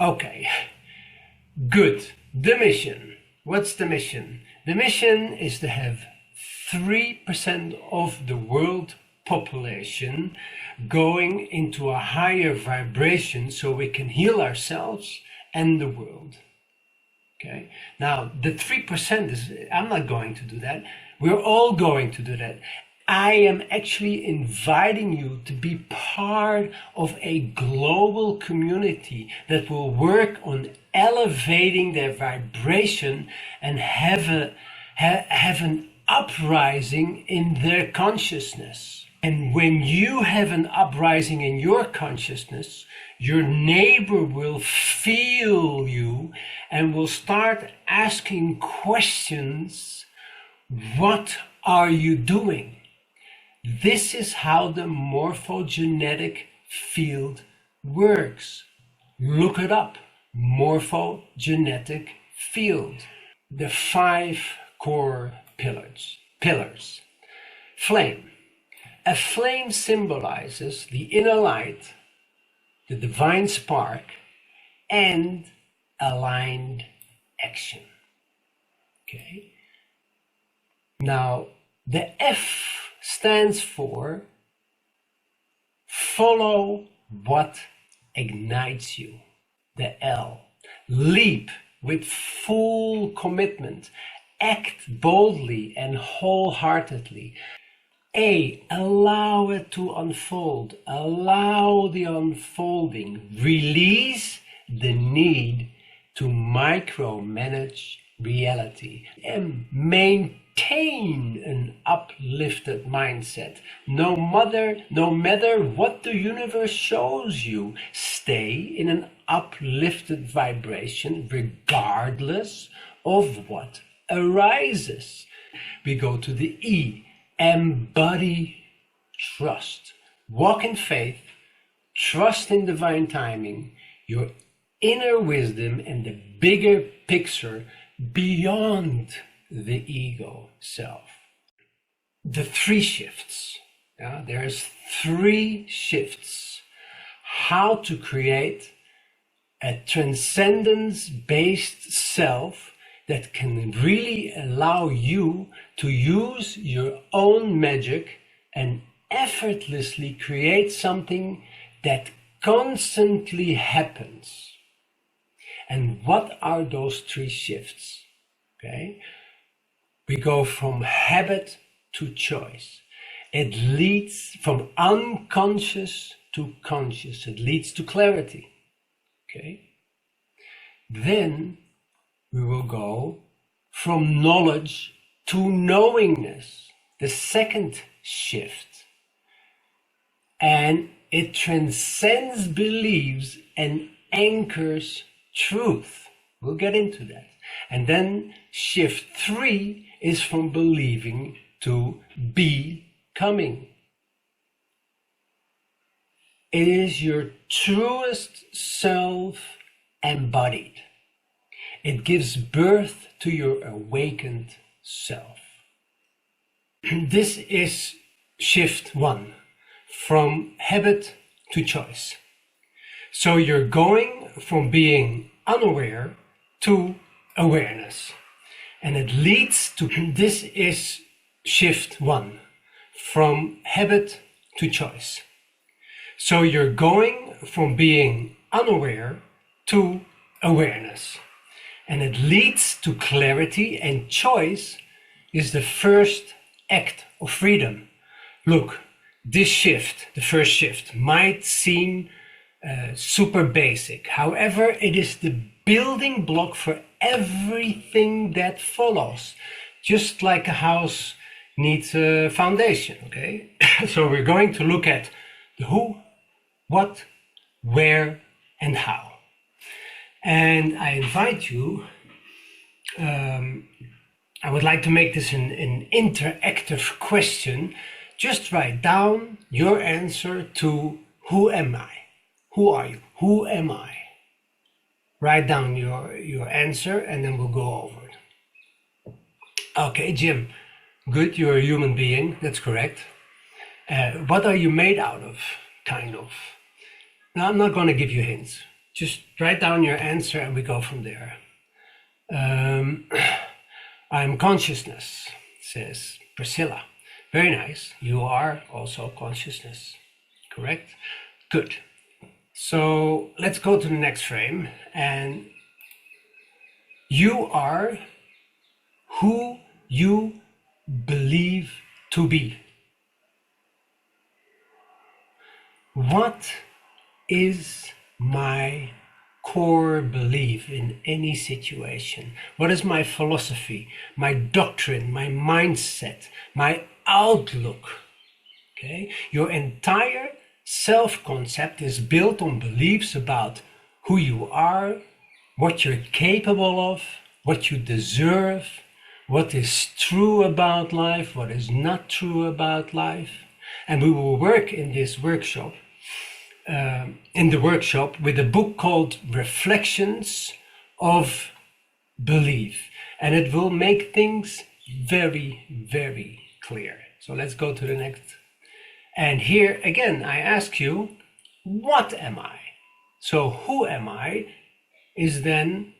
Okay, good. The mission. What's the mission? The mission is to have 3% of the world population going into a higher vibration so we can heal ourselves and the world. Okay. Now, the 3% is, I'm not going to do that. We're all going to do that. I am actually inviting you to be part of a global community that will work on elevating their vibration and have an uprising in their consciousness. And when you have an uprising in your consciousness, your neighbor will feel you and will start asking questions. What are you doing? This is how the morphogenetic field works. Look it up. Morphogenetic field. The 5 core pillars. Flame. A flame symbolizes the inner light, the divine spark, and aligned action. Okay. Now, the F stands for follow what ignites you. The L, leap with full commitment, act boldly and wholeheartedly. A, allow it to unfold, allow the unfolding, release the need to micromanage reality. M, maintain an uplifted mindset. No matter what the universe shows you, stay in an uplifted vibration regardless of what arises. We go to the E, embody trust. Walk in faith, trust in divine timing, your inner wisdom and the bigger picture beyond the ego self. The 3 shifts. There's 3 shifts. How to create a transcendence-based self that can really allow you to use your own magic and effortlessly create something that constantly happens. And what are those 3 shifts? Okay, we go from habit to choice. It leads from unconscious to conscious. It leads to clarity. Okay, then we will go from knowledge to knowingness, the second shift. And it transcends beliefs and anchors truth. We'll get into that. And then shift 3 is from believing to becoming. It is your truest self embodied. It gives birth to your awakened self. This is shift 1, from habit to choice. So you're going from being unaware to awareness. And it leads to, this is shift 1, from habit to choice. So you're going from being unaware to awareness. And it leads to clarity, and choice is the first act of freedom. Look, this shift, the first shift, might seem super basic. However, it is the building block for everything that follows. Just like a house needs a foundation, okay? So we're going to look at the who, what, where, and how. And I invite you, I would like to make this an interactive question. Just write down your answer to who am I? Who are you? Who am I? Write down your answer and then we'll go over it. Okay, Jim, good, you're a human being, that's correct. What are you made out of, kind of? Now, I'm not going to give you hints. Just write down your answer and we go from there. I'm consciousness, says Priscilla. Very nice. You are also consciousness. Correct? Good. So let's go to the next frame. And you are who you believe to be. What is my core belief in any situation? What is my philosophy, my doctrine, my mindset, my outlook? Okay, your entire self-concept is built on beliefs about who you are, what you're capable of, what you deserve, what is true about life, what is not true about life. And we will work in this workshop, with a book called Reflections of Belief. And it will make things very, very clear. So let's go to the next. And here again, I ask you, what am I? So who am I is then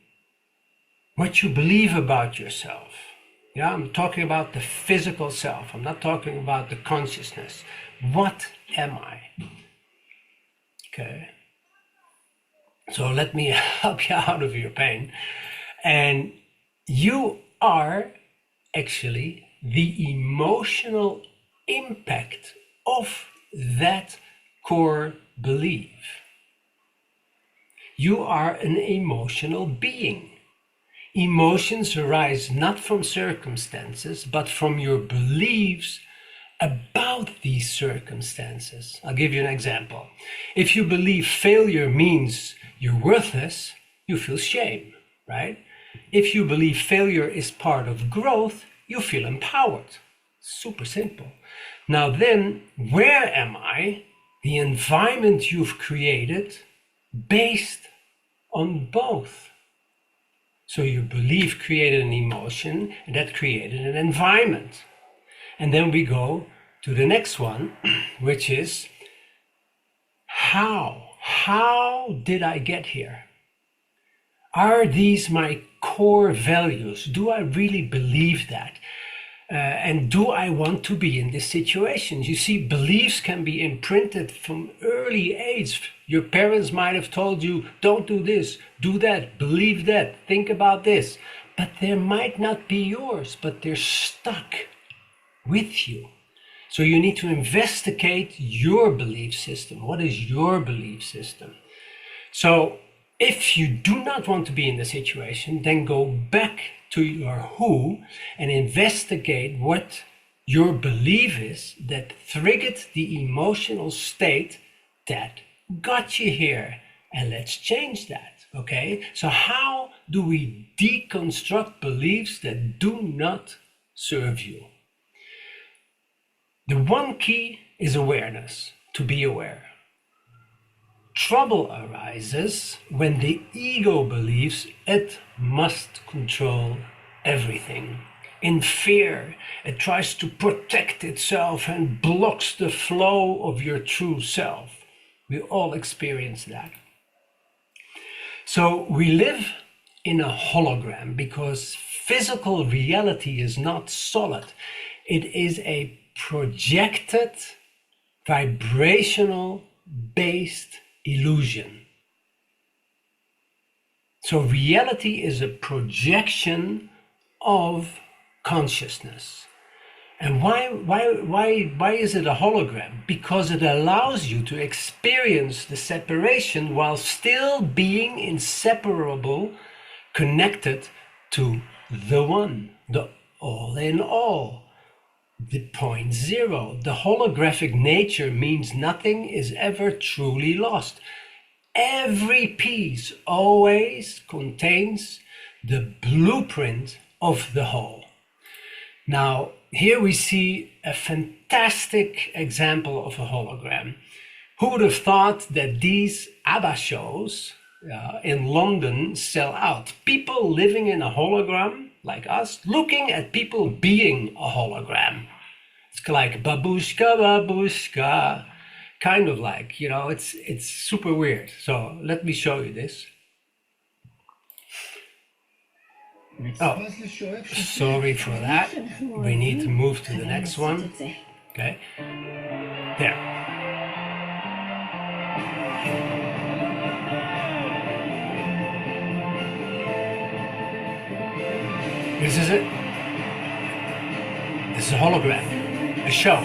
what you believe about yourself. Yeah, I'm talking about the physical self. I'm not talking about the consciousness. What am I? Okay. So let me help you out of your pain. And you are actually the emotional impact of that core belief. You are an emotional being. Emotions arise not from circumstances, but from your beliefs about these circumstances. I'll give you an example. If you believe failure means you're worthless, you feel shame, right? If you believe failure is part of growth, you feel empowered. Super simple. Now then, where am I? The environment you've created based on both. So your belief created an emotion, and that created an environment. And then we go to the next one, which is how? How did I get here? Are these my core values? Do I really believe that? And do I want to be in this situation? You see, beliefs can be imprinted from early age. Your parents might have told you, don't do this, do that, believe that, think about this. But they might not be yours, but they're stuck with you. So you need to investigate your belief system. What is your belief system? So if you do not want to be in the situation, then go back to your who and investigate what your belief is that triggered the emotional state that got you here. And let's change that, okay? So how do we deconstruct beliefs that do not serve you? The one key is awareness, to be aware. Trouble arises when the ego believes it must control everything. In fear, it tries to protect itself and blocks the flow of your true self. We all experience that. So we live in a hologram because physical reality is not solid. It is a projected, vibrational based illusion. So reality is a projection of consciousness. And why is it a hologram? Because it allows you to experience the separation while still being inseparable, connected to the one, the all in all. The point zero. The holographic nature means nothing is ever truly lost. Every piece always contains the blueprint of the whole. Now, here we see a fantastic example of a hologram. Who would have thought that these ABBA shows in London sell out? People living in a hologram, like us, looking at people being a hologram. It's like babushka, babushka, kind of like, it's super weird. So let me show you this. Oh, sorry for that. We need to move to the next one. Okay. There. This is it. This is a hologram, a show.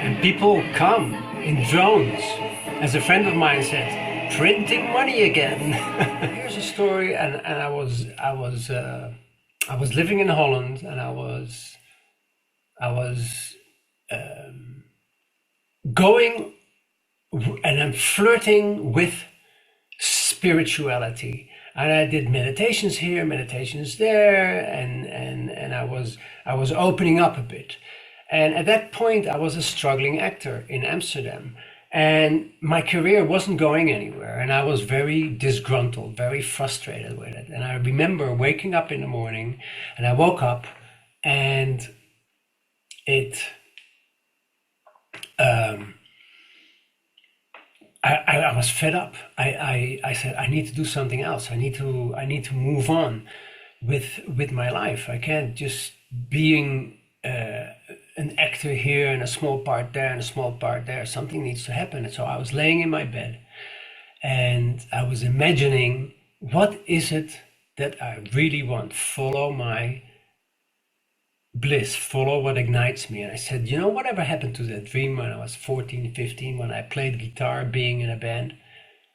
And people come in drones. As a friend of mine said, printing money again. Here's a story, and I was living in Holland, and I was going, and I'm flirting with spirituality, and I did meditations here, meditations there, and I was opening up a bit. And at that point, I was a struggling actor in Amsterdam. And my career wasn't going anywhere, and I was very disgruntled, very frustrated with it. And I remember waking up in the morning, and I woke up, and I was fed up. I said, I need to do something else. I need to move on with my life. I can't just being an actor here and a small part there and a small part there. Something needs to happen. And so I was laying in my bed, and I was imagining, what is it that I really want? Follow my bliss, follow what ignites me. And I said, whatever happened to that dream when I was 14, 15, when I played guitar, being in a band?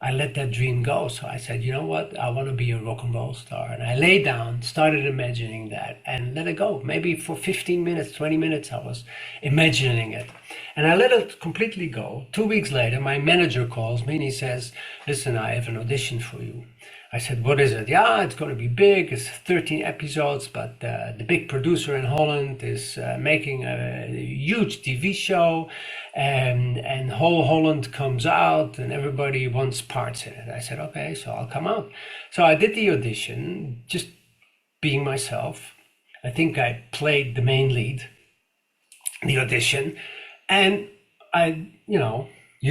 I let that dream go. So I said, you know what? I want to be a rock and roll star. And I lay down, started imagining that, and let it go. Maybe for 15 minutes, 20 minutes, I was imagining it. And I let it completely go. 2 weeks later, my manager calls me and he says, listen, I have an audition for you. I said, what is it? Yeah, it's going to be big. It's 13 episodes, but the big producer in Holland is making a huge TV show, and whole Holland comes out and everybody wants parts in it. I said, okay, so I'll come out. So I did the audition, just being myself. I think I played the main lead, the audition, and you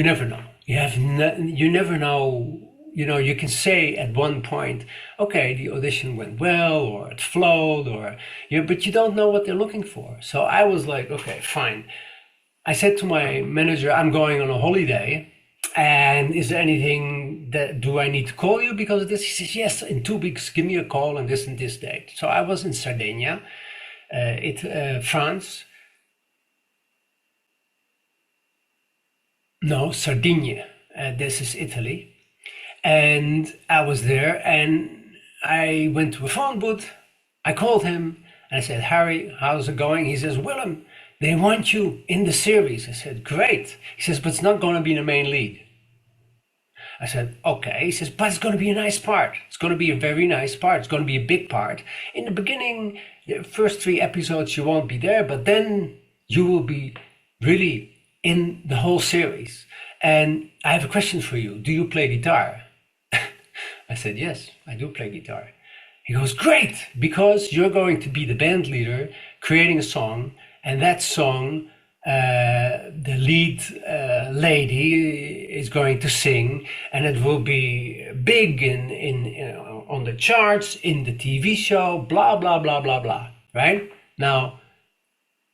never know. You never know. You can say at one point, okay, the audition went well, or it flowed, but you don't know what they're looking for. So I was like, okay, fine. I said to my manager, I'm going on a holiday, and is there anything do I need to call you because of this? He says, yes, in 2 weeks, give me a call on this and this date. So I was in Sardinia, France. No, Sardinia. This is Italy. And I was there, and I went to a phone booth. I called him and I said, Harry, how's it going? He says, Willem, they want you in the series. I said, great. He says, but it's not going to be the main lead. I said, okay. He says, but it's going to be a nice part. It's going to be a very nice part. It's going to be a big part. In the beginning, the first 3 episodes, you won't be there, but then you will be really in the whole series. And I have a question for you. Do you play guitar? I said, yes, I do play guitar. He goes, great, because you're going to be the band leader creating a song, and that song, the lead lady is going to sing, and it will be big on the charts, in the TV show, blah, blah, blah, blah, blah, right? Now,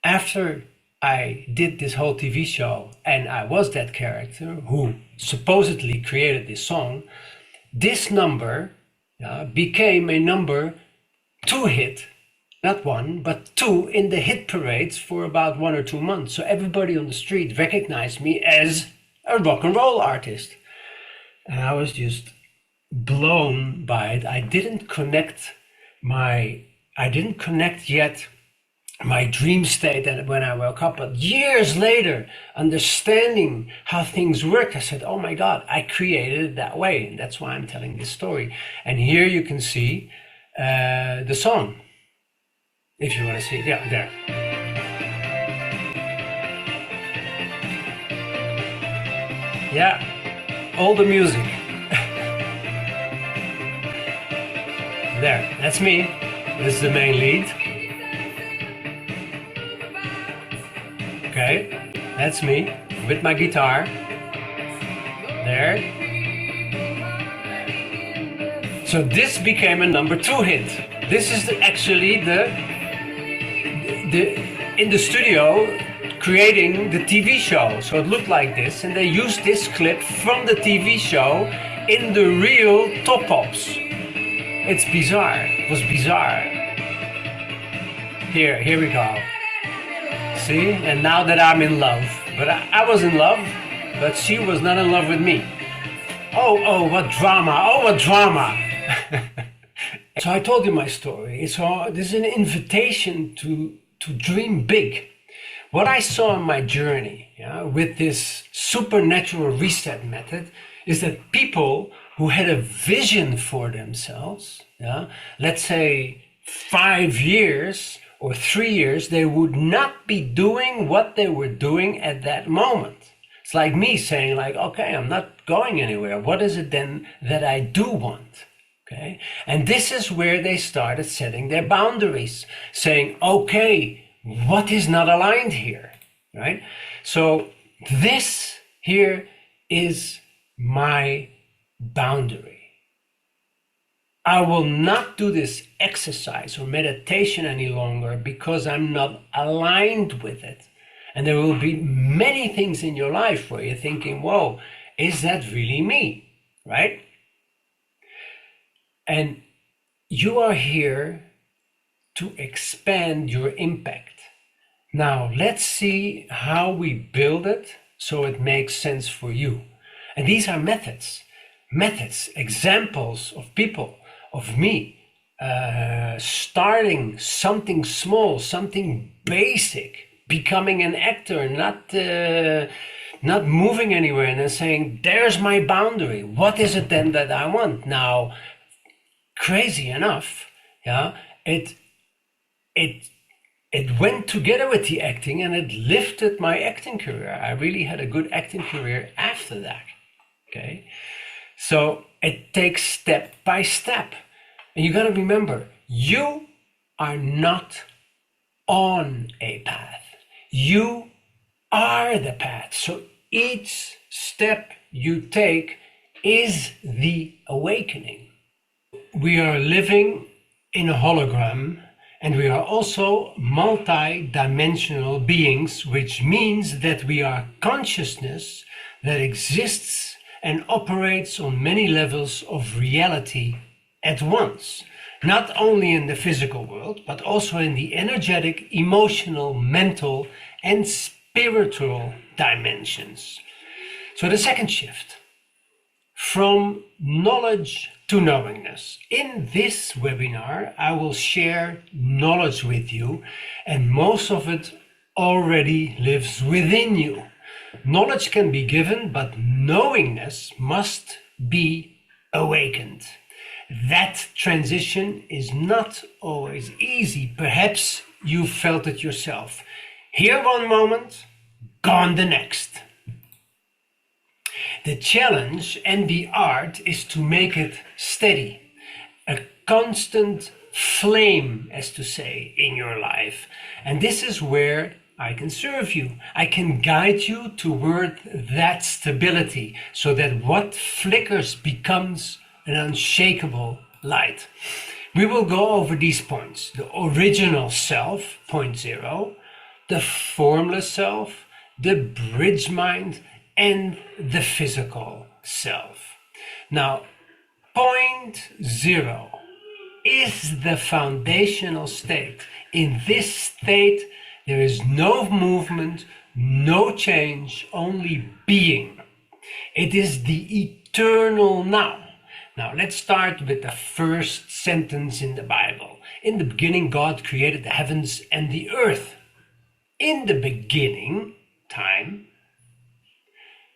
after I did this whole TV show, and I was that character who supposedly created this song, this number became a number 2 hit, not 1, but 2 in the hit parades for about 1 or 2 months. So everybody on the street recognized me as a rock and roll artist. And I was just blown by it. I didn't connect yet my dream state and when I woke up, but years later, understanding how things work, I said, oh my God, I created it that way. And that's why I'm telling this story. And here you can see the song, if you want to see it. Yeah, there. Yeah, all the music. There, that's me. This is the main lead. That's me with my guitar. There. So this became a #2 hit. This is actually the in the studio creating the TV show. So it looked like this, and they used this clip from the TV show in the real Top Pops. It's bizarre. It was bizarre. Here we go. See? And now that I'm in love. But I was in love, but she was not in love with me. Oh, what drama. Oh, what drama. So I told you my story. So this is an invitation to dream big. What I saw in my journey, with this supernatural reset method, is that people who had a vision for themselves, let's say 5 years or 3 years, they would not be doing what they were doing at that moment. It's like me saying like, okay, I'm not going anywhere. What is it then that I do want? Okay. And this is where they started setting their boundaries, saying, okay, what is not aligned here, right? So this here is my boundary. I will not do this exercise or meditation any longer because I'm not aligned with it. And there will be many things in your life where you're thinking, whoa, is that really me, right? And you are here to expand your impact. Now, let's see how we build it so it makes sense for you. And these are methods, examples of people, of me, starting something small, something basic, becoming an actor, not moving anywhere, and then saying, there's my boundary. What is it then that I want? Now, crazy enough, it went together with the acting, and it lifted my acting career. I really had a good acting career after that. Okay, so it takes step by step, and you got to remember, you are not on a path. You are the path. So each step you take is the awakening. We are living in a hologram, and we are also multi-dimensional beings, which means that we are consciousness that exists and operates on many levels of reality at once. Not only in the physical world, but also in the energetic, emotional, mental, and spiritual dimensions. So the second shift, from knowledge to knowingness. In this webinar, I will share knowledge with you, and most of it already lives within you. Knowledge can be given, but knowingness must be awakened. That transition is not always easy. Perhaps you felt it yourself. Here one moment, gone the next. The challenge and the art is to make it steady, a constant flame, as to say, in your life. And this is where I can serve you. I can guide you toward that stability so that what flickers becomes an unshakable light. We will go over these points: the original self, point 0, the formless self, the bridge mind, and the physical self. Now, point 0 is the foundational state. In this state, there is no movement, no change, only being. It is the eternal now. Now, let's start with the first sentence in the Bible. In the beginning, God created the heavens and the earth. In the beginning, time,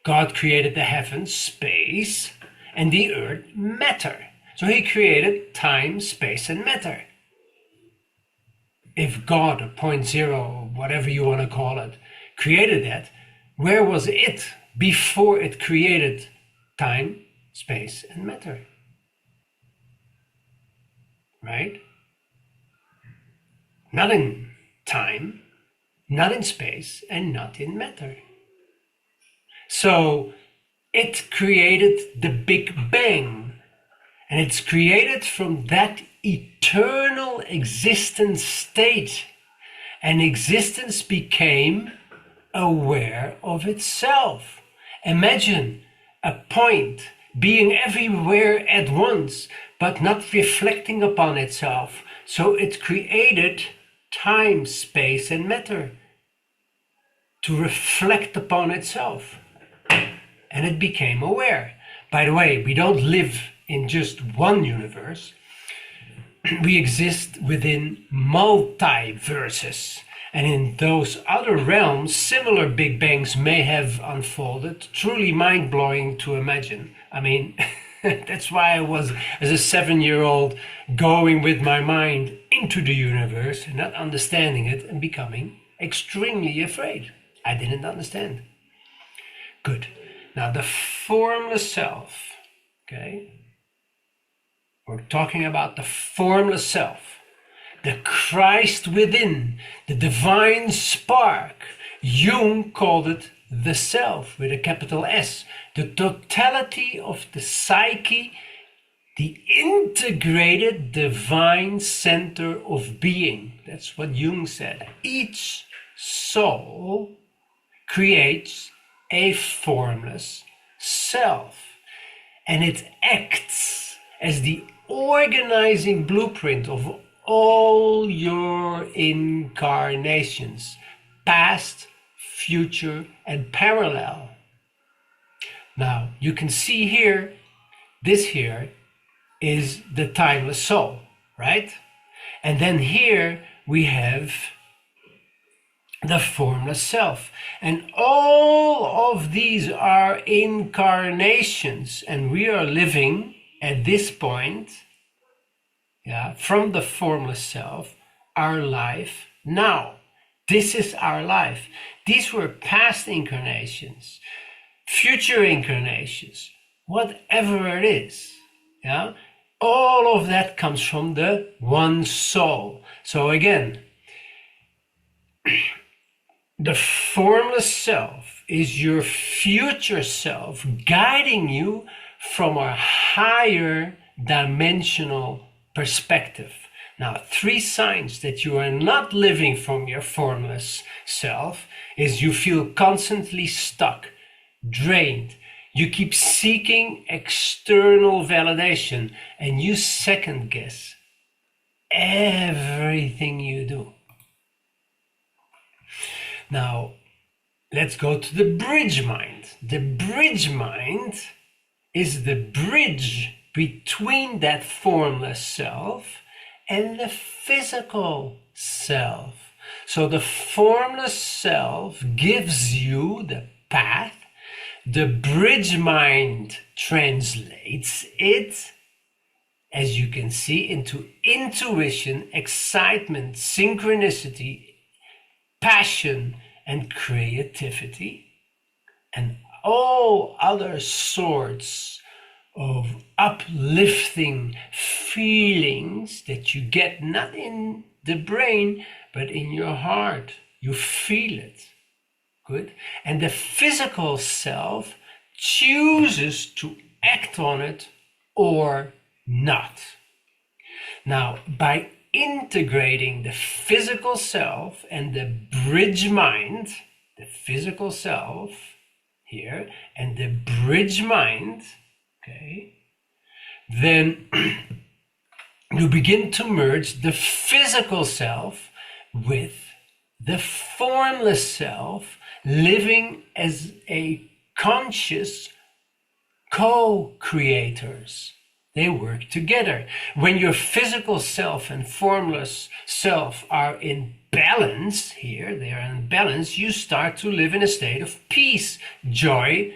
God created the heavens, space, and the earth, matter. So he created time, space, and matter. If God, or point 0, whatever you want to call it, created that, where was it before it created time, space, and matter? Right? Not in time, not in space, and not in matter. So it created the Big Bang, and it's created from that eternal existence state, and existence became aware of itself. Imagine a point being everywhere at once, but not reflecting upon itself. So it created time, space, and matter to reflect upon itself. And it became aware. By the way, we don't live in just one universe. We exist within multiverses. And in those other realms, similar Big Bangs may have unfolded. Truly mind-blowing to imagine. I mean, that's why I was, as a 7-year-old, going with my mind into the universe and not understanding it and becoming extremely afraid. I didn't understand. Good. Now, the formless self, okay? We're talking about the formless self, the Christ within, the divine spark. Jung called it the self with a capital S, the totality of the psyche, the integrated divine center of being. That's what Jung said. Each soul creates a formless self, and it acts as the organizing blueprint of all your incarnations, past, future, and parallel. Now, you can see here, this here is the timeless soul, right? And then here we have the formless self. And all of these are incarnations, and we are living at this point, from the formless self, our life now. This is our life. These were past incarnations, future incarnations, whatever it is. All of that comes from the one soul. So again, the formless self is your future self guiding you from a higher dimensional perspective. Now, 3 signs that you are not living from your formless self is you feel constantly stuck, drained. You keep seeking external validation, and you second guess everything you do. Now, let's go to the bridge mind. The bridge mind is the bridge between that formless self and the physical self. So the formless self gives you the path. The bridge mind translates it, as you can see, into intuition, excitement, synchronicity, passion, and creativity, and all other sorts of uplifting feelings that you get not in the brain but in your heart. You feel it. Good. And the physical self chooses to act on it or not. Now, by integrating the physical self and the bridge mind, the physical self here and the bridge mind, okay, then you begin to merge the physical self with the formless self, living as a conscious co-creators. They work together. When your physical self and formless self are in balance here, they are in balance, you start to live in a state of peace, joy,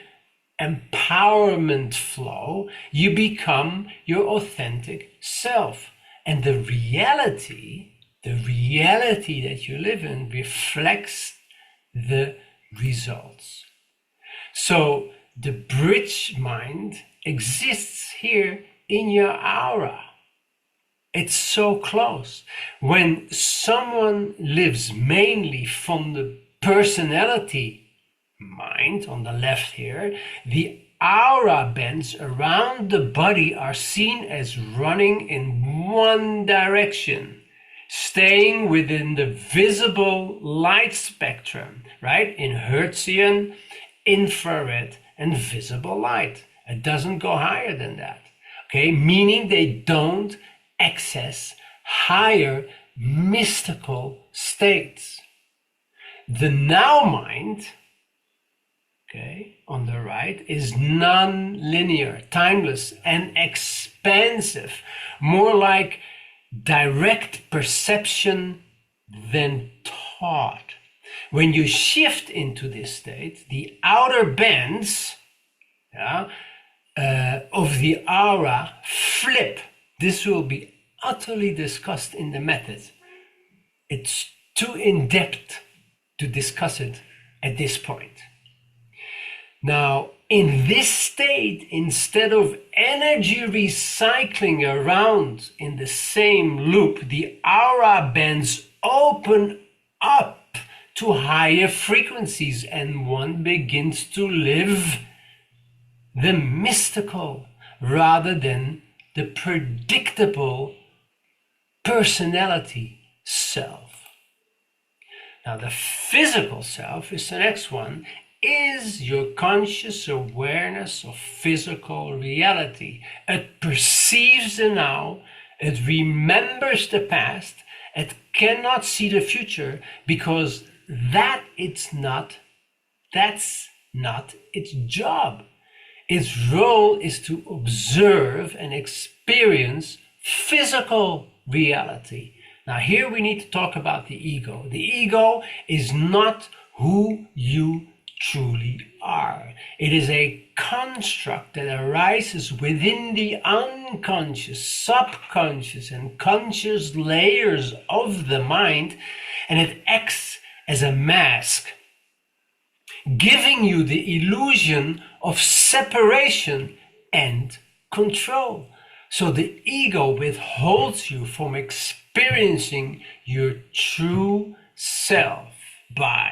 empowerment flow. You become your authentic self. And the reality that you live in reflects the results. So the bridge mind exists here in your aura. It's so close. When someone lives mainly from the personality mind on the left here, the aura bands around the body are seen as running in one direction, staying within the visible light spectrum, right? In Hertzian, infrared, and visible light. It doesn't go higher than that, okay? Meaning they don't access higher mystical states. The now mind, okay, on the right, is non-linear, timeless, and expansive, more like direct perception than thought. When you shift into this state, the outer bands of the aura flip. This will be utterly discussed in the method. It's too in-depth to discuss it at this point. Now, in this state, instead of energy recycling around in the same loop, the aura bands open up to higher frequencies, and one begins to live the mystical rather than the predictable personality self. Now, the physical self is the next one, is your conscious awareness of physical reality. It perceives the now, it remembers the past, it cannot see the future because that's not its job. Its role is to observe and experience physical reality. Now here we need to talk about the ego. The ego is not who you truly are. It is a construct that arises within the unconscious, subconscious, and conscious layers of the mind, and it acts as a mask, giving you the illusion of separation and control. So the ego withholds you from experiencing your true self by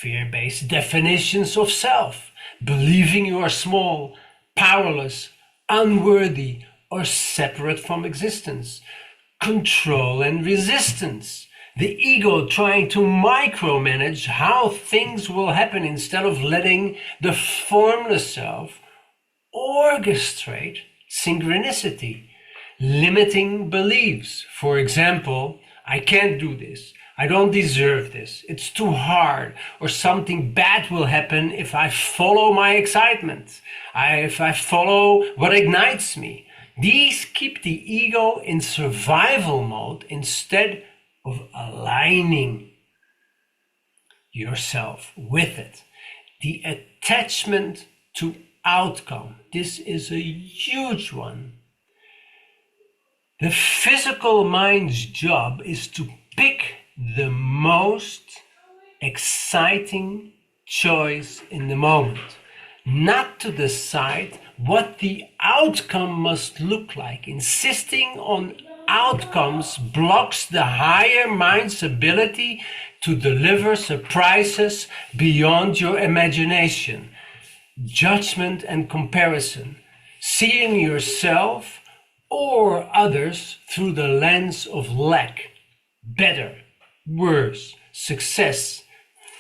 fear-based definitions of self, believing you are small, powerless, unworthy, or separate from existence, control and resistance. The ego trying to micromanage how things will happen instead of letting the formless self orchestrate synchronicity, limiting beliefs. For example, I can't do this. I don't deserve this. It's too hard, or something bad will happen if I follow my excitement, if I follow what ignites me. These keep the ego in survival mode instead of aligning yourself with it. The attachment to outcome. This is a huge one. The physical mind's job is to pick the most exciting choice in the moment, not to decide what the outcome must look like. Insisting on outcomes blocks the higher mind's ability to deliver surprises beyond your imagination. Judgment and comparison, seeing yourself or others through the lens of lack, better, worse, success,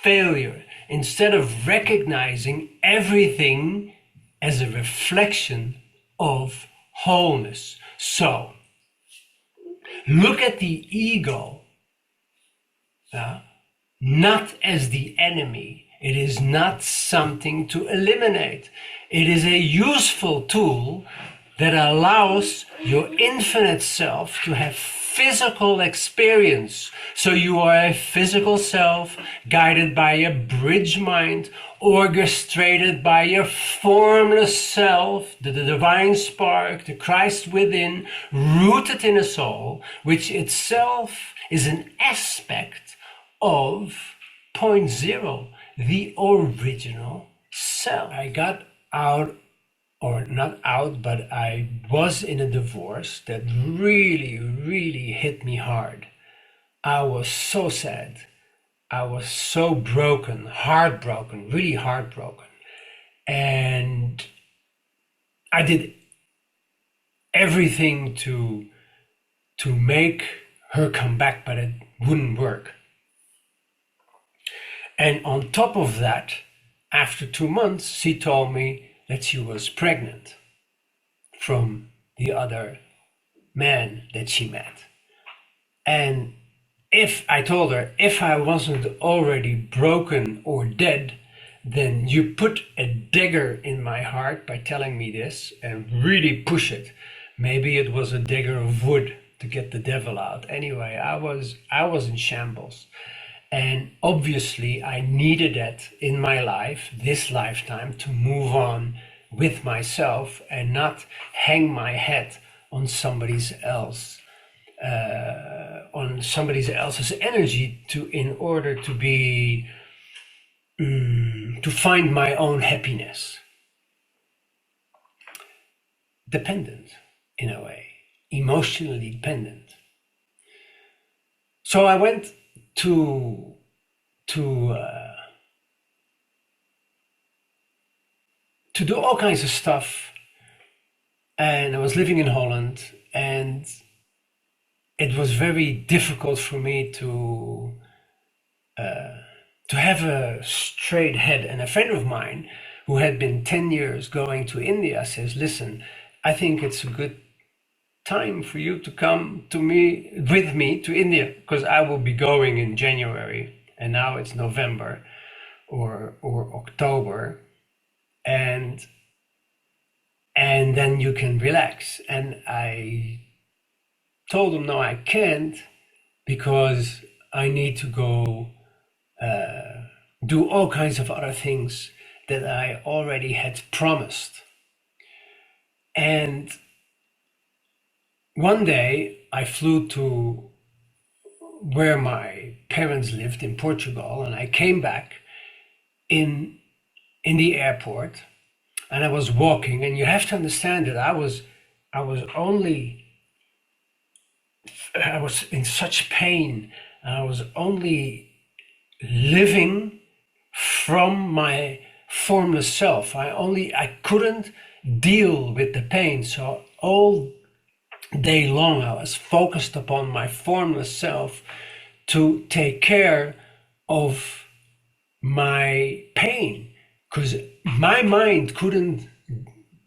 failure, instead of recognizing everything as a reflection of wholeness. So, look at the ego not as the enemy. It is not something to eliminate. It is a useful tool that allows your infinite self to have physical experience. So you are a physical self guided by a bridge mind, orchestrated by your formless self, the divine spark, the Christ within, rooted in a soul, which itself is an aspect of point zero, the original self. I got out, or not out, but I was in a divorce that really, really hit me hard. I was so sad. I was so broken, heartbroken, really heartbroken. And I did everything to make her come back, but it wouldn't work. And on top of that, after 2 months, she told me that she was pregnant from the other man that she met. And I told her, if I wasn't already broken or dead, then you put a dagger in my heart by telling me this and really push it. Maybe it was a dagger of wood to get the devil out. Anyway, I was in shambles. And obviously I needed that in my life, this lifetime, to move on with myself and not hang my head on somebody else's energy in order to be to find my own happiness. Dependent, in a way, emotionally dependent. So I went to do all kinds of stuff, and I was living in Holland, and it was very difficult for me to have a straight head. And a friend of mine who had been 10 years going to India says, listen, I think it's a good time for you to come with me to India, because I will be going in January, and now it's November or October, and then you can relax. And I told him, no, I can't, because I need to go do all kinds of other things that I already had promised. And one day I flew to where my parents lived in Portugal, and I came back in the airport, and I was walking, and you have to understand that I was in such pain, and I was only living from my formless self. I couldn't deal with the pain, so all day long I was focused upon my formless self to take care of my pain, because my mind couldn't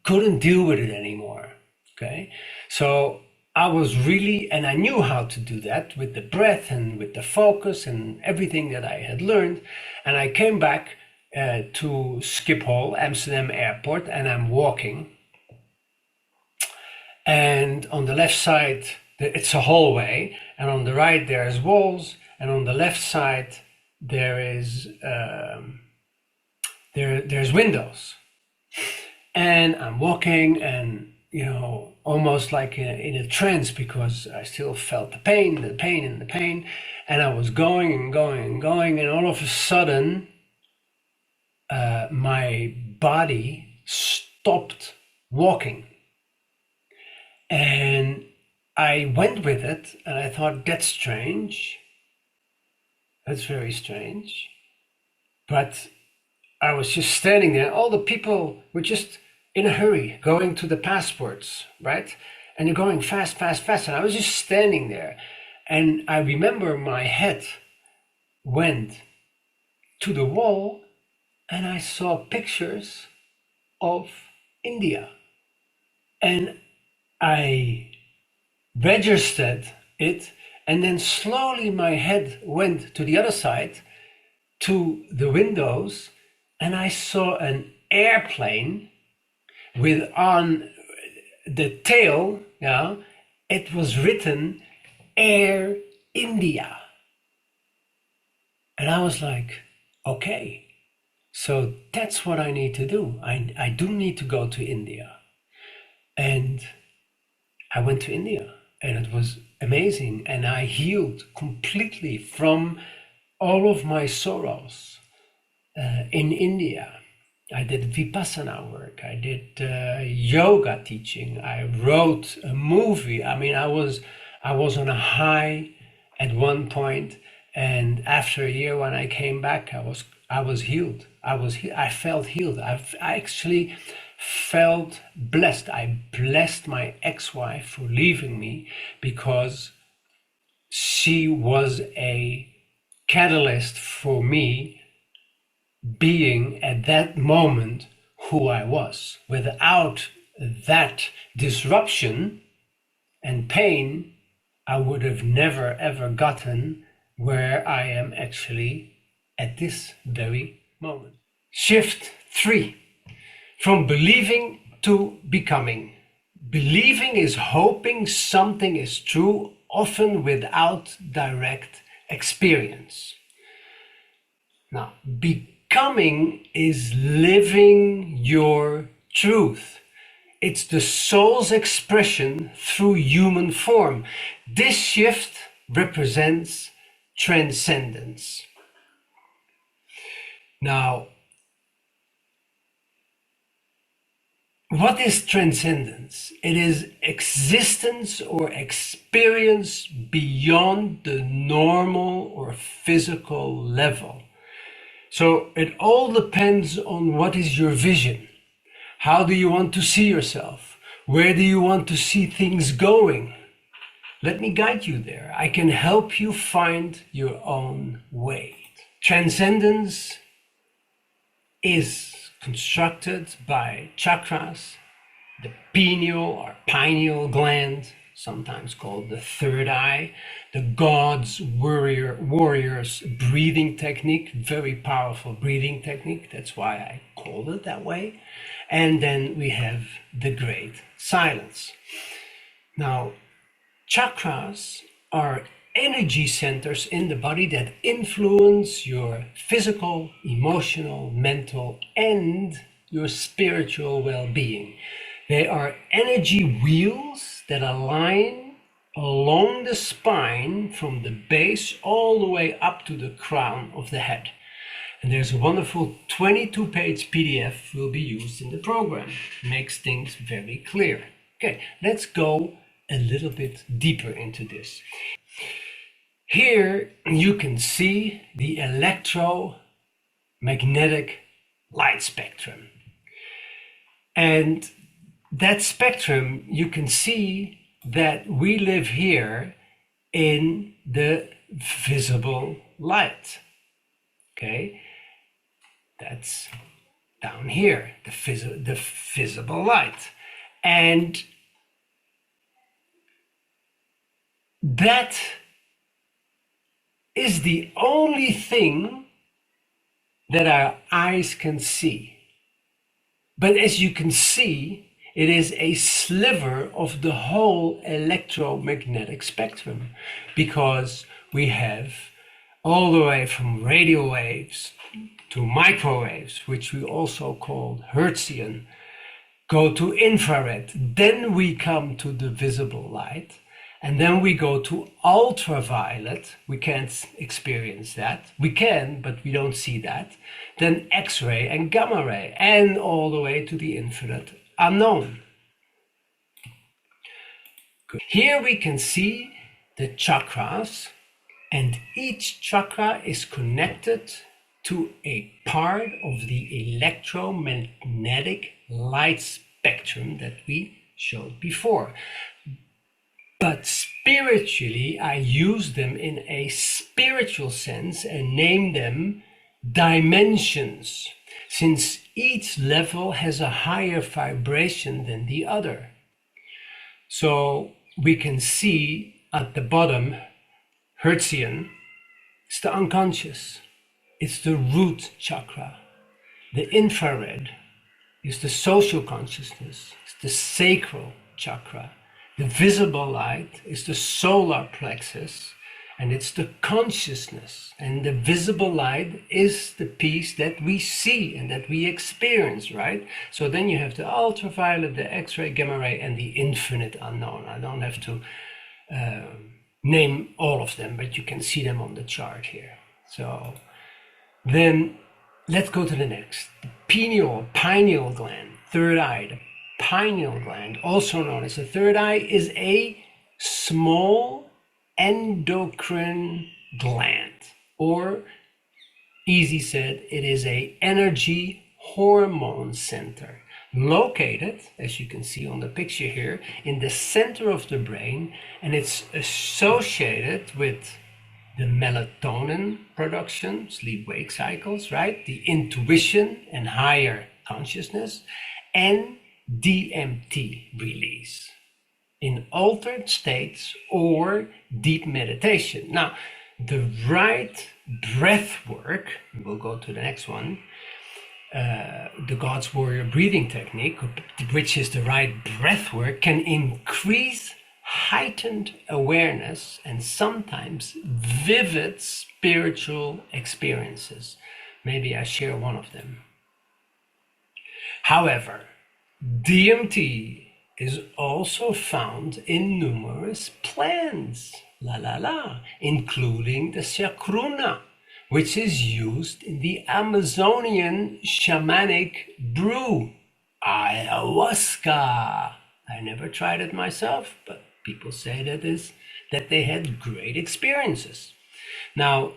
deal with it anymore. Okay, so I was really, and I knew how to do that with the breath and with the focus and everything that I had learned. And I came back to Schiphol, Amsterdam airport, and I'm walking. And on the left side, it's a hallway, and on the right there's walls, and on the left side there's windows. And I'm walking, and almost like in a trance, because I still felt the pain, and I was going and going and going, and all of a sudden my body stopped walking. And I went with it, and I thought, that's strange. That's very strange. But I was just standing there. All the people were just in a hurry, going to the passports, right? And you're going fast, fast, fast. And I was just standing there. And I remember my head went to the wall, and I saw pictures of India. And I registered it, and then slowly my head went to the other side, to the windows, and I saw an airplane with, on the tail, it was written Air India. And I was like, okay, so that's what I need to do. I do need to go to India. And I went to India, and it was amazing, and I healed completely from all of my sorrows in India. I did Vipassana work, I did yoga teaching, I wrote a movie. I mean, I was on a high at one point, And after a year, when I came back, I was healed. I felt healed. I actually felt blessed. I blessed my ex-wife for leaving me because she was a catalyst for me being at that moment who I was. Without that disruption and pain, I would have never ever gotten where I am actually at this very moment. Shift 3, from believing to becoming. Believing is hoping something is true, often without direct experience. Now, becoming is living your truth. It's the soul's expression through human form. This shift represents transcendence. Now, what is transcendence? It is existence or experience beyond the normal or physical level. So it all depends on what is your vision. How do you want to see yourself? Where do you want to see things going? Let me guide you there. I can help you find your own way. Transcendence is constructed by chakras, the pineal or pineal gland, sometimes called the third eye, the God's warrior's breathing technique, very powerful breathing technique. That's why I called it that way. And then we have the great silence. Now, chakras are energy centers in the body that influence your physical, emotional, mental, and your spiritual well-being. They are energy wheels that align along the spine from the base all the way up to the crown of the head. And there's a wonderful 22-page PDF will be used in the program. Makes things very clear. Okay, let's go a little bit deeper into this. Here you can see the electromagnetic light spectrum. And that spectrum, you can see that we live here in the visible light. Okay, that's down here, the visible light. And that is the only thing that our eyes can see. But as you can see, it is a sliver of the whole electromagnetic spectrum, because we have all the way from radio waves to microwaves, which we also call Hertzian, go to infrared, then we come to the visible light, and then we go to ultraviolet. We can't experience that. We can, but we don't see that. Then X-ray and gamma ray, and all the way to the infinite unknown. Good. Here we can see the chakras, and each chakra is connected to a part of the electromagnetic light spectrum that we showed before. But spiritually, I use them in a spiritual sense and name them dimensions, since each level has a higher vibration than the other. So we can see at the bottom, Hertzian, it's the unconscious. It's the root chakra. The infrared is the social consciousness. It's the sacral chakra. The visible light is the solar plexus, and it's the consciousness. And the visible light is the piece that we see and that we experience, right? So then you have the ultraviolet, the X-ray, gamma ray, and the infinite unknown. I don't have to name all of them, but you can see them on the chart here. So then let's go to the next. The pineal gland, third eye. The pineal gland, also known as the third eye, is a small endocrine gland, or easy said, it is a energy hormone center located, as you can see on the picture here, in the center of the brain, and it's associated with the melatonin production, sleep-wake cycles, right? The intuition and higher consciousness, and DMT release in altered states or deep meditation. Now, the right breath work, we'll go to the next one, the God's Warrior breathing technique, which is the right breath work, can increase heightened awareness and sometimes vivid spiritual experiences. Maybe I share one of them. However, DMT is also found in numerous plants, including the chacruna, which is used in the Amazonian shamanic brew, ayahuasca. I never tried it myself, but people say that they had great experiences. Now,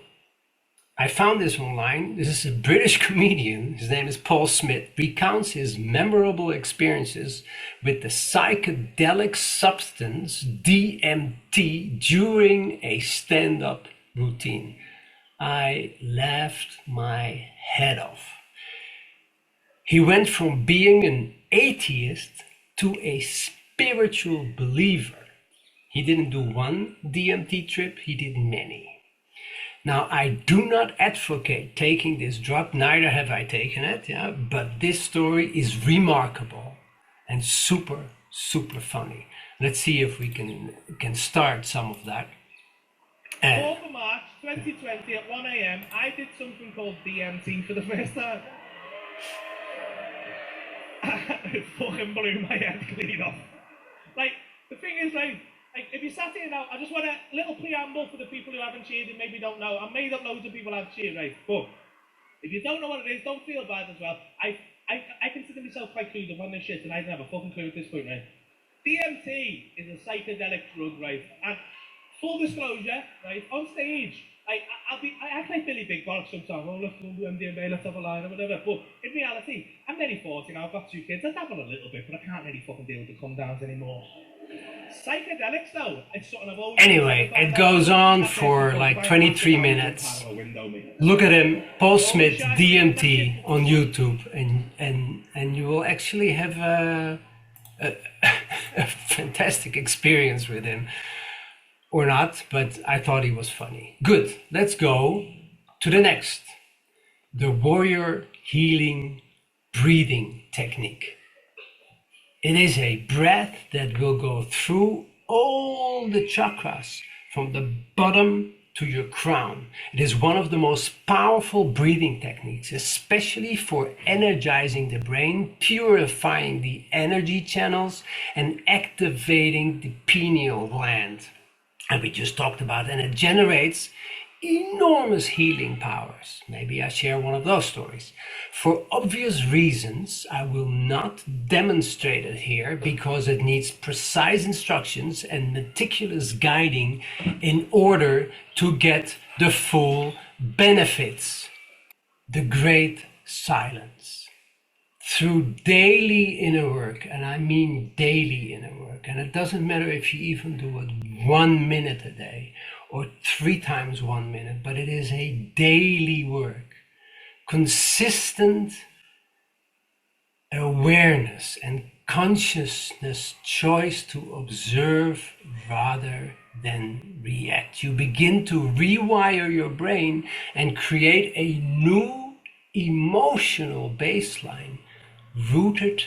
I found this online. This is a British comedian. His name is Paul Smith. Recounts his memorable experiences with the psychedelic substance DMT during a stand-up routine. I laughed my head off. He went from being an atheist to a spiritual believer. He didn't do one DMT trip, he did many. Now, I do not advocate taking this drug, neither have I taken it, but this story is remarkable and super, super funny. Let's see if we can start some of that. 4th of March 2020 at 1 a.m, I did something called DMT for the first time. It fucking blew my head clean off. Like, the thing is, right, like, if you sat here now, I just want a little preamble for the people who haven't cheered and maybe don't know. I made up loads of people have cheered, right? But if you don't know what it is, don't feel bad as well. I consider myself quite clued up on this shit, and I didn't have a fucking clue at this point, right? DMT is a psychedelic drug, right? And full disclosure, right, on stage, I act like Billy Big Bollocks sometimes. Oh, let's go do MDMA, let's have a line or whatever. But in reality, I'm nearly 40 now, I've got 2 kids. I dabble a little bit, but I can't really fucking deal with the come downs anymore. Psychedelics though, it's something I've always... Anyway, it goes on for like 23 minutes. Look at him, Paul Smith, DMT on YouTube, and you will actually have a fantastic experience with him. Or not, but I thought he was funny. Good, let's go to the next. The Warrior Healing Breathing Technique. It is a breath that will go through all the chakras from the bottom to your crown. It is one of the most powerful breathing techniques, especially for energizing the brain, purifying the energy channels, and activating the pineal gland. And we just talked about, and it generates enormous healing powers. Maybe I share one of those stories. For obvious reasons, I will not demonstrate it here because it needs precise instructions and meticulous guiding in order to get the full benefits. The great silence. Through daily inner work, and I mean daily inner work, and it doesn't matter if you even do it 1 minute a day or 3 times 1 minute, but it is a daily work. Consistent awareness and consciousness choice to observe rather than react. You begin to rewire your brain and create a new emotional baseline rooted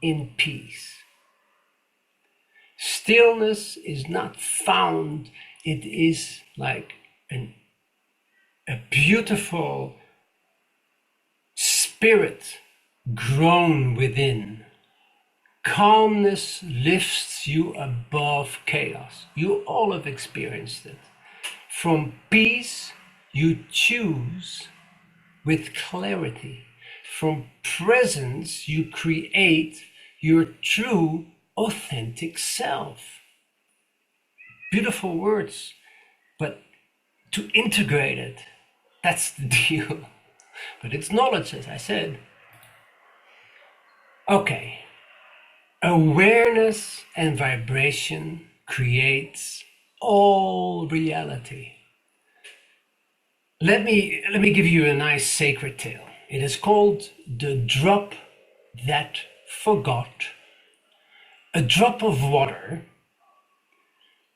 in peace. Stillness is not found, it is like a beautiful spirit grown within. Calmness lifts you above chaos. You all have experienced it. From peace, you choose with clarity. From presence, you create your true, authentic self. Beautiful words, but to integrate it. That's the deal. But it's knowledge, as I said. Okay. Awareness and vibration creates all reality. Let me give you a nice sacred tale. It is called The Drop That Forgot. A drop of water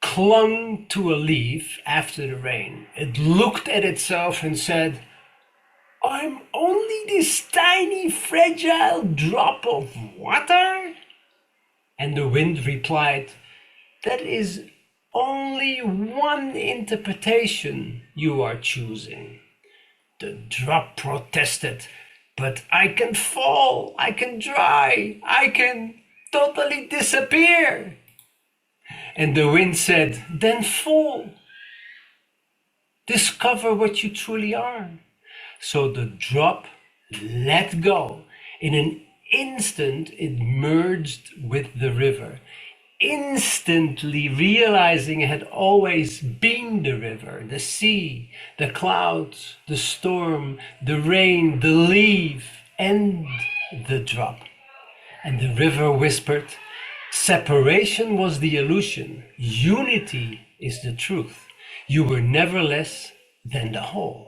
clung to a leaf after the rain. It looked at itself and said, "I'm only this tiny fragile drop of water?" And the wind replied, "That is only one interpretation you are choosing." The drop protested, "But I can fall, I can dry, I can totally disappear." And the wind said, "Then fall. Discover what you truly are." So the drop let go. In an instant, it merged with the river, instantly realizing it had always been the river, the sea, the clouds, the storm, the rain, the leaf, and the drop. And the river whispered, "Separation was the illusion. Unity is the truth. You were never less than the whole.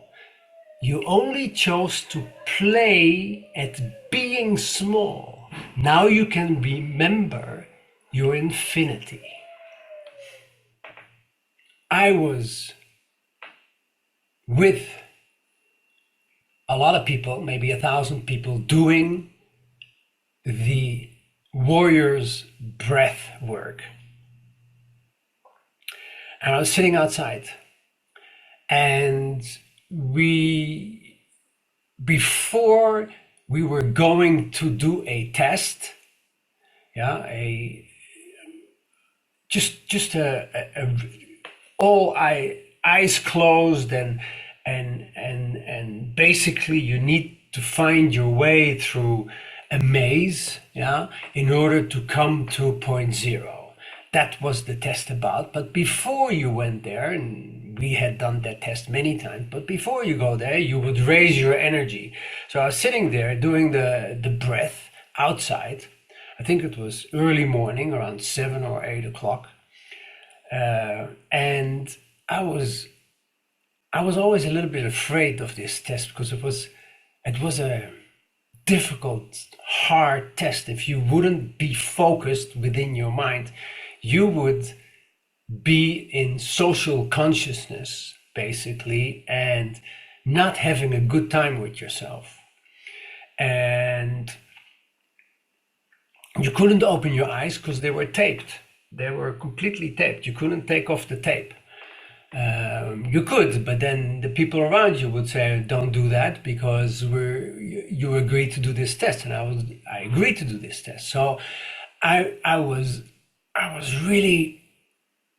You only chose to play at being small. Now you can remember your infinity." I was with a lot of people, maybe 1,000 people, doing the warrior's breath work. And I was sitting outside, and before we were going to do a test, all eyes closed, and basically you need to find your way through a maze, in order to come to point zero. That was the test about. But before you went there, and we had done that test many times, but before you go there, you would raise your energy. So I was sitting there doing the breath outside. I think it was early morning, around 7 or 8 o'clock. And I was always a little bit afraid of this test, because it was a difficult, hard test. If you wouldn't be focused within your mind, you would be in social consciousness, basically, and not having a good time with yourself. And you couldn't open your eyes because they were taped. They were completely taped. You couldn't take off the tape. You could, but then the people around you would say, "Don't do that, because you agreed to do this test." And I agreed to do this test. So I was really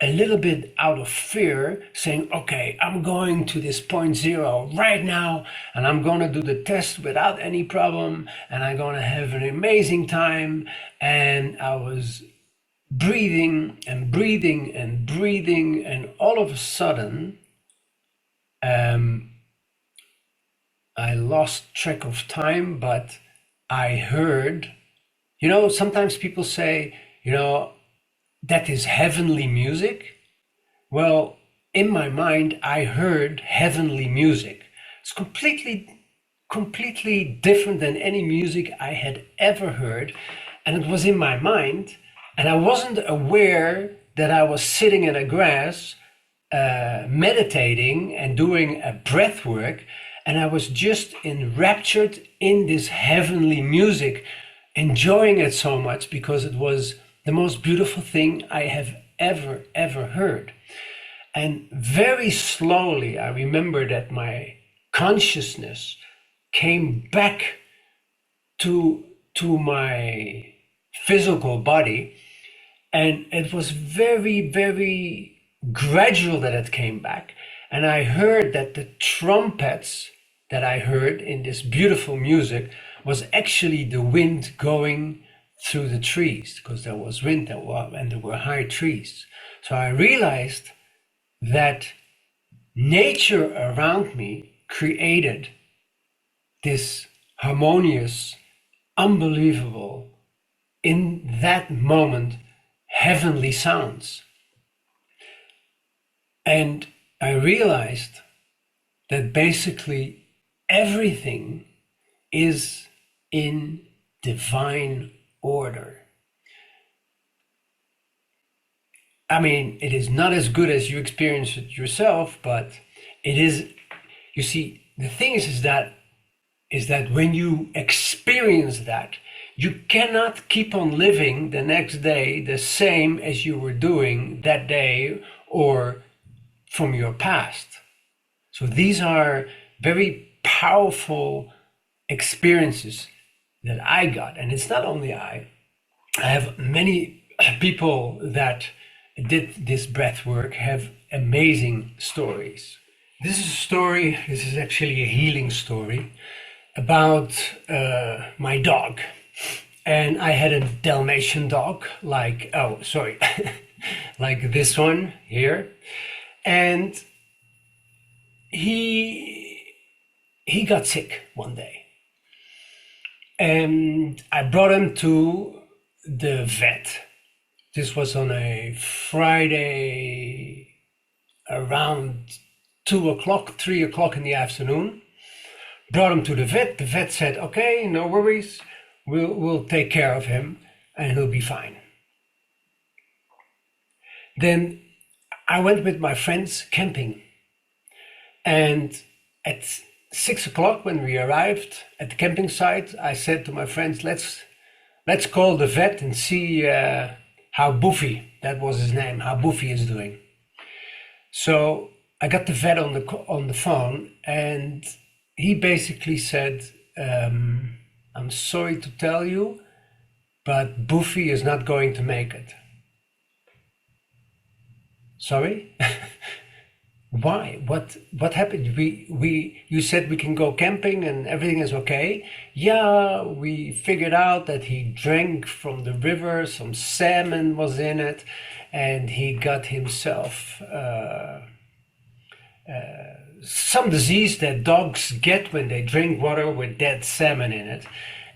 a little bit out of fear, saying, "Okay, I'm going to this point zero right now, and I'm going to do the test without any problem, and I'm going to have an amazing time." And I was breathing and breathing and breathing, and all of a sudden, I lost track of time, but I heard, sometimes people say, that is heavenly music. Well, in my mind, I heard heavenly music. It's completely different than any music I had ever heard. And it was in my mind, and I wasn't aware that I was sitting in a grass, meditating and doing a breath work, and I was just enraptured in this heavenly music, enjoying it so much, because it was the most beautiful thing I have ever heard. And very slowly, I remember that my consciousness came back to my physical body, and it was very, very gradual that it came back. And I heard that the trumpets that I heard in this beautiful music was actually the wind going through the trees, because there was wind and there were high trees. So I realized that nature around me created this harmonious, unbelievable, in that moment, heavenly sounds. And I realized that basically everything is in divine order. I mean, it is not as good as you experience it yourself, but it is, you see, the thing is that when you experience that, you cannot keep on living the next day the same as you were doing that day or from your past. So these are very powerful experiences that I got. And it's not only I have many people that did this breath work have amazing stories. This is actually a healing story about my dog. And I had a Dalmatian dog, like this one here. And he got sick one day. And I brought him to the vet. This was on a Friday around 2 o'clock, 3 o'clock in the afternoon. Brought him to the vet. The vet said, okay, no worries. We'll take care of him and he'll be fine. Then I went with my friends camping. And at 6 o'clock when we arrived at the camping site, I said to my friends, let's call the vet and see how Buffy, that was his name, how Buffy is doing. So I got the vet on the phone, and he basically said, I'm sorry to tell you, but Buffy is not going to make it. Sorry? Why? What happened? You said we can go camping and everything is okay. Yeah, we figured out that he drank from the river, some salmon was in it, and he got himself some disease that dogs get when they drink water with dead salmon in it.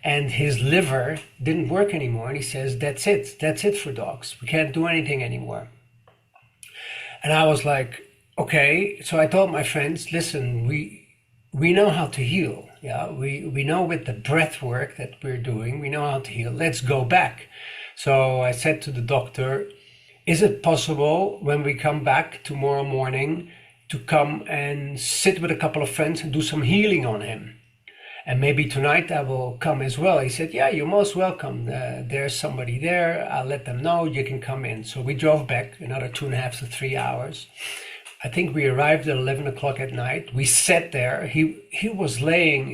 And his liver didn't work anymore. And he says, that's it for dogs. We can't do anything anymore. And I was like, okay. So I told my friends, listen, we know how to heal. Yeah, we know with the breath work that we're doing, we know how to heal. Let's go back. So I said to the doctor, is it possible when we come back tomorrow morning to come and sit with a couple of friends and do some healing on him? And maybe tonight I will come as well. He said, yeah, you're most welcome. There's somebody there. I'll let them know you can come in. So we drove back another 2.5 to 3 hours. I think we arrived at 11 o'clock at night. We sat there. He was laying.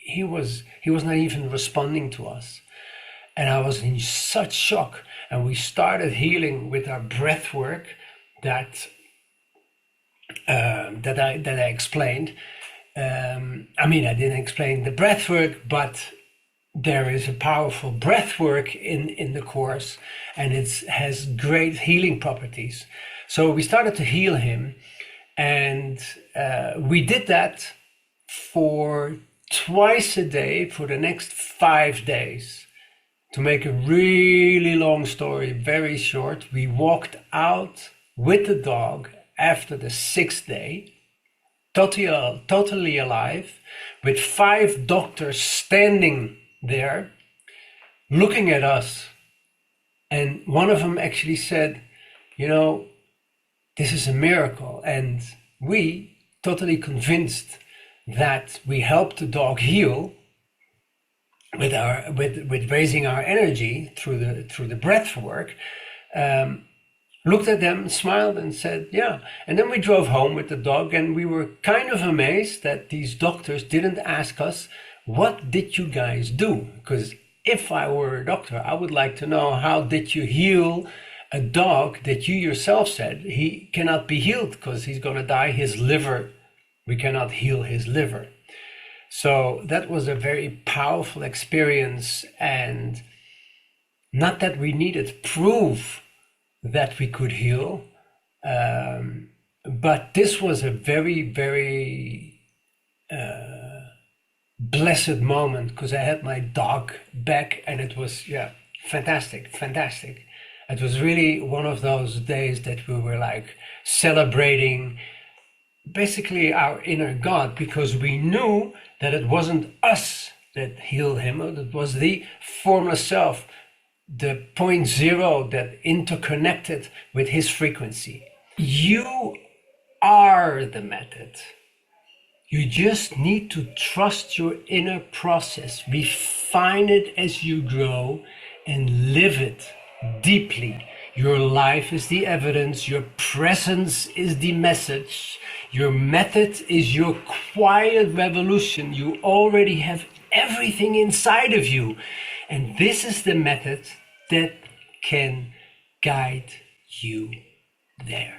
He was not even responding to us. And I was in such shock. And we started healing with our breath work that I explained. I didn't explain the breath work, but there is a powerful breath work in the course, and it has great healing properties. So we started to heal him, and we did that for twice a day for the next 5 days. To make a really long story very short, we walked out with the dog after the 6th day, totally alive, with 5 doctors standing there looking at us. And one of them actually said, this is a miracle. And we, totally convinced that we helped the dog heal with raising our energy through the breath work, looked at them, smiled and said, yeah. And then we drove home with the dog, and we were kind of amazed that these doctors didn't ask us, what did you guys do? Because if I were a doctor, I would like to know, how did you heal a dog that you yourself said he cannot be healed because he's going to die, his liver, we cannot heal his liver. So that was a very powerful experience, and not that we needed proof that we could heal, But this was a very, very blessed moment because I had my dog back, and it was, yeah, fantastic, fantastic. It was really one of those days that we were like celebrating basically our inner God, because we knew that it wasn't us that healed him, it was the formless self, the point zero that interconnected with his frequency. You are the method. You just need to trust your inner process, refine it as you grow, and live it deeply. Your life is the evidence, your presence is the message, your method is your quiet revolution. You already have everything inside of you, and this is the method that can guide you there.